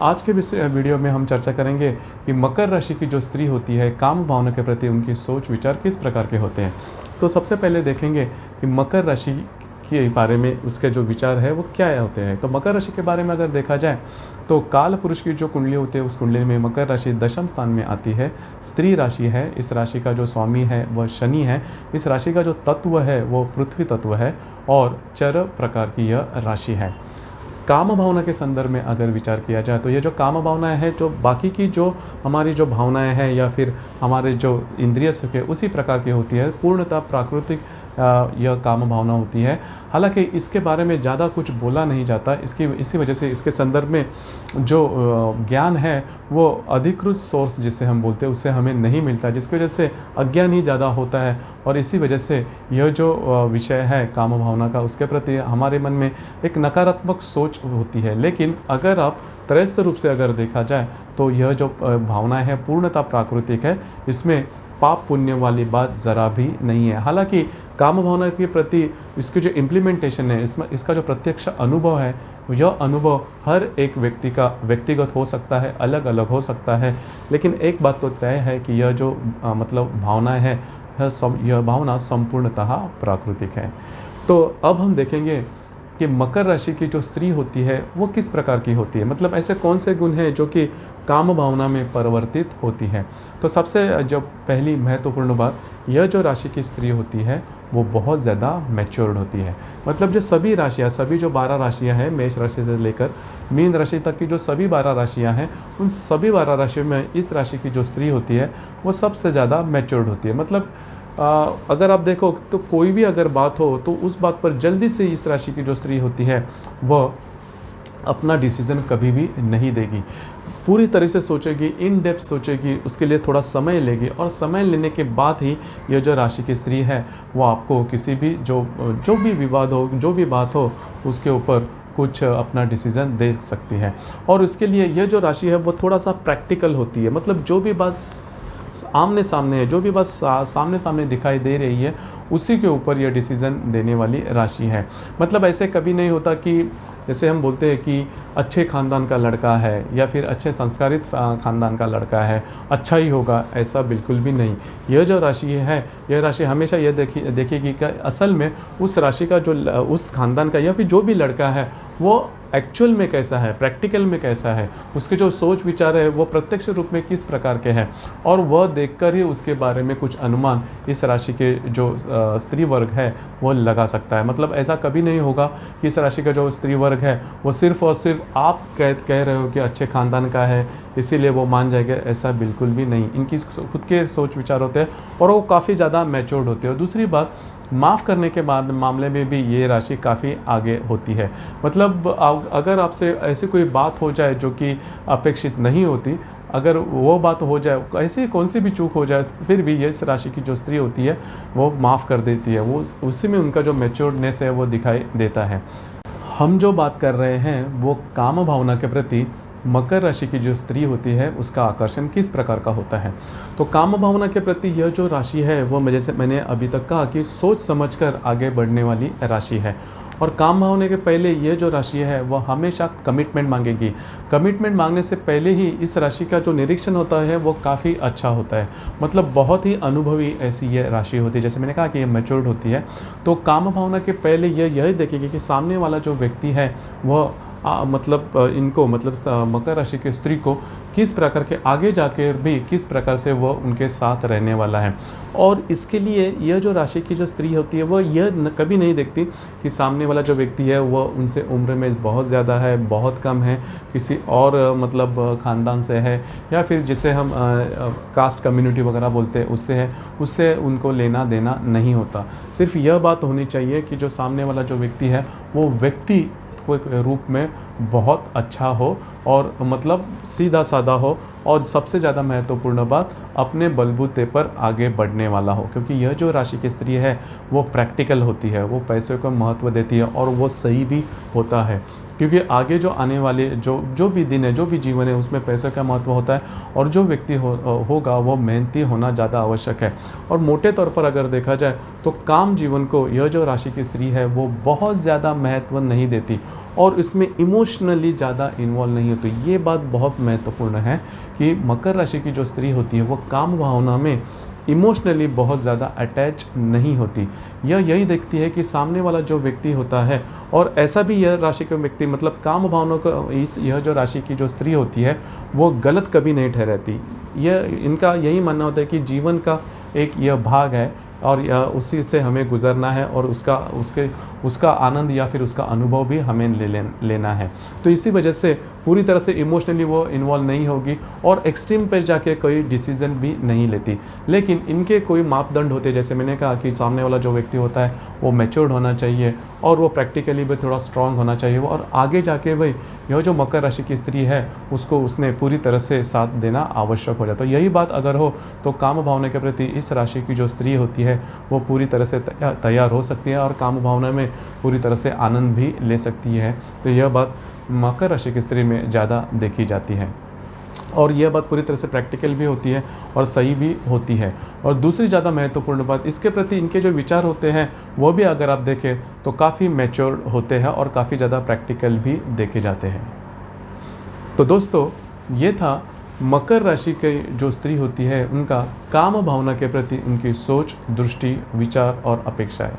आज के वीडियो में हम चर्चा करेंगे कि मकर राशि की जो स्त्री होती है, काम भावना के प्रति उनकी सोच विचार किस प्रकार के होते हैं। तो सबसे पहले देखेंगे कि मकर राशि के बारे में उसके जो विचार है वो क्या होते हैं। तो मकर राशि के बारे में अगर देखा जाए तो काल पुरुष की जो कुंडली होती है उस कुंडली में मकर राशि दशम स्थान में आती है, स्त्री राशि है। इस राशि का जो स्वामी है वह शनि है। इस राशि का जो तत्व है वो पृथ्वी तत्व है और चर प्रकार की यह राशि है। काम भावना के संदर्भ में अगर विचार किया जाए तो ये जो काम भावनाएं हैं, जो बाकी की जो हमारी जो भावनाएं हैं या फिर हमारे जो इंद्रिय सुख है उसी प्रकार की होती है, पूर्णतः प्राकृतिक यह काम भावना होती है। हालांकि इसके बारे में ज़्यादा कुछ बोला नहीं जाता, इसी वजह से इसके संदर्भ में जो ज्ञान है वो अधिकृत सोर्स जिसे हम बोलते हैं उससे हमें नहीं मिलता, जिसकी वजह से अज्ञान ही ज़्यादा होता है। और इसी वजह से यह जो विषय है काम भावना का, उसके प्रति हमारे मन में एक नकारात्मक सोच होती है। लेकिन अगर आप त्रयस्थ रूप से अगर देखा जाए तो यह जो भावनाएं हैं पूर्णतः प्राकृतिक है, इसमें पाप पुण्य वाली बात ज़रा भी नहीं है। हालांकि काम भावना के प्रति इसकी जो इम्प्लीमेंटेशन है, इसका जो प्रत्यक्ष अनुभव है, यह अनुभव हर एक व्यक्ति का व्यक्तिगत हो सकता है, अलग अलग हो सकता है। लेकिन एक बात तो तय है कि यह जो मतलब भावना है, यह भावना संपूर्णतः प्राकृतिक है। तो अब हम देखेंगे कि मकर राशि की जो स्त्री होती है वो किस प्रकार की होती है, मतलब ऐसे कौन से गुण हैं जो कि काम भावना में परिवर्तित होती है। तो सबसे जो पहली महत्वपूर्ण बात, यह जो राशि की स्त्री होती है वो बहुत ज़्यादा मैच्योर्ड होती है। मतलब जो सभी राशियाँ, सभी जो 12 राशियाँ हैं, मेष राशि से लेकर मीन राशि तक की जो सभी 12 राशियाँ हैं, उन सभी 12 राशियों में इस राशि की जो स्त्री होती है वो सबसे ज़्यादा मैच्योर्ड होती है। मतलब अगर आप देखो तो कोई भी अगर बात हो तो उस बात पर जल्दी से इस राशि की जो स्त्री होती है वह अपना डिसीज़न कभी भी नहीं देगी, पूरी तरह से सोचेगी, इन डेप्थ सोचेगी, उसके लिए थोड़ा समय लेगी और समय लेने के बाद ही यह जो राशि की स्त्री है वो आपको किसी भी जो भी विवाद हो, जो भी बात हो, उसके ऊपर कुछ अपना डिसीज़न दे सकती है। और उसके लिए यह जो राशि है वो थोड़ा सा प्रैक्टिकल होती है। मतलब जो भी बात आमने सामने है, जो भी बस सामने सामने दिखाई दे रही है, उसी के ऊपर यह डिसीज़न देने वाली राशि है। मतलब ऐसे कभी नहीं होता कि जैसे हम बोलते हैं कि अच्छे ख़ानदान का लड़का है या फिर अच्छे संस्कारित ख़ानदान का लड़का है, अच्छा ही होगा, ऐसा बिल्कुल भी नहीं। यह जो राशि है, यह राशि हमेशा यह देखेगी कि असल में उस राशि का जो उस ख़ानदान का या फिर जो भी लड़का है वो एक्चुअल में कैसा है, प्रैक्टिकल में कैसा है, उसके जो सोच विचार है वो प्रत्यक्ष रूप में किस प्रकार के हैं, और वह देखकर ही उसके बारे में कुछ अनुमान इस राशि के जो स्त्री वर्ग है वो लगा सकता है। मतलब ऐसा कभी नहीं होगा कि इस राशि का जो स्त्री वर्ग है वो सिर्फ और सिर्फ आप कह रहे हो कि अच्छे ख़ानदान का है इसीलिए वो मान जाएगा, ऐसा बिल्कुल भी नहीं। इनकी खुद के सोच विचार होते हैं और वो काफ़ी ज़्यादा मैच्योर्ड होते हैं। और दूसरी बात, माफ़ करने के बाद मामले में भी ये राशि काफ़ी आगे होती है। मतलब अगर आपसे ऐसी कोई बात हो जाए जो कि अपेक्षित नहीं होती, अगर वो बात हो जाए, ऐसी कौन सी भी चूक हो जाए, फिर भी ये इस राशि की जो स्त्री होती है वो माफ़ कर देती है। वो उसी में उनका जो मैच्योर्डनेस है वो दिखाई देता है। हम जो बात कर रहे हैं वो काम भावना के प्रति मकर राशि की जो स्त्री होती है उसका आकर्षण किस प्रकार का होता है। तो काम भावना के प्रति यह जो राशि है वो जैसे मैंने अभी तक कहा कि सोच समझकर आगे बढ़ने वाली राशि है। और काम भावना के पहले यह जो राशि है वह हमेशा कमिटमेंट मांगेगी। कमिटमेंट मांगने से पहले ही इस राशि का जो निरीक्षण होता है वो काफ़ी अच्छा होता है। मतलब बहुत ही अनुभवी ऐसी ये राशि होती है। जैसे मैंने कहा कि ये मैच्योर्ड होती है, तो काम भावना के पहले यही देखेगी कि सामने वाला जो व्यक्ति है वह मकर राशि के स्त्री को किस प्रकार के आगे जाकर भी किस प्रकार से वह उनके साथ रहने वाला है। और इसके लिए यह जो राशि की जो स्त्री होती है वह यह कभी नहीं देखती कि सामने वाला जो व्यक्ति है वह उनसे उम्र में बहुत ज़्यादा है, बहुत कम है, किसी और मतलब ख़ानदान से है, या फिर जिसे हम कास्ट कम्युनिटी वगैरह बोलते हैं उससे है, उससे उनको लेना देना नहीं होता। सिर्फ यह बात होनी चाहिए कि जो सामने वाला जो व्यक्ति है वो व्यक्ति कोई रूप में बहुत अच्छा हो और मतलब सीधा साधा हो, और सबसे ज़्यादा महत्वपूर्ण बात अपने बलबूते पर आगे बढ़ने वाला हो। क्योंकि यह जो राशि की स्त्री है वो प्रैक्टिकल होती है, वो पैसे को महत्व देती है और वो सही भी होता है। क्योंकि आगे जो आने वाले जो भी दिन है, जो भी जीवन है, उसमें पैसे का महत्व होता है और जो व्यक्ति होगा वो मेहनती होना ज़्यादा आवश्यक है। और मोटे तौर पर अगर देखा जाए तो काम जीवन को यह जो राशि की स्त्री है वो बहुत ज़्यादा महत्व नहीं देती और इसमें इमोशनली ज़्यादा इन्वॉल्व नहीं होती। ये बात बहुत महत्वपूर्ण है कि मकर राशि की जो स्त्री होती है वो काम भावना में इमोशनली बहुत ज़्यादा अटैच नहीं होती। यह यही देखती है कि सामने वाला जो व्यक्ति होता है, और ऐसा भी यह राशि का व्यक्ति मतलब काम भावना को यह जो राशि की जो स्त्री होती है वो गलत कभी नहीं ठहराती। यह इनका यही मानना होता है कि जीवन का एक यह भाग है और उसी से हमें गुजरना है और उसका आनंद या फिर उसका अनुभव भी हमें लेना है। तो इसी वजह से पूरी तरह से इमोशनली वो इन्वॉल्व नहीं होगी और एक्सट्रीम पर जाके कोई डिसीजन भी नहीं लेती। लेकिन इनके कोई मापदंड होते हैं, जैसे मैंने कहा कि सामने वाला जो व्यक्ति होता है वो मैच्योर्ड होना चाहिए और वो प्रैक्टिकली भी थोड़ा स्ट्रांग होना चाहिए और आगे जाके भाई यह जो मकर राशि की स्त्री है उसको उसने पूरी तरह से साथ देना आवश्यक हो जाता है। यही बात अगर हो तो काम भावना के प्रति इस राशि की जो स्त्री होती है वो पूरी तरह से तैयार हो सकती है और काम भावना में पूरी तरह से आनंद भी ले सकती है। तो यह बात मकर राशि की स्त्री में ज़्यादा देखी जाती है और यह बात पूरी तरह से प्रैक्टिकल भी होती है और सही भी होती है। और दूसरी ज़्यादा महत्वपूर्ण बात, इसके प्रति इनके जो विचार होते हैं वो भी अगर आप देखें तो काफ़ी मैच्योर होते हैं और काफ़ी ज़्यादा प्रैक्टिकल भी देखे जाते हैं। तो दोस्तों ये था मकर राशि के जो स्त्री होती है उनका काम भावना के प्रति उनकी सोच, दृष्टि, विचार और अपेक्षाएं।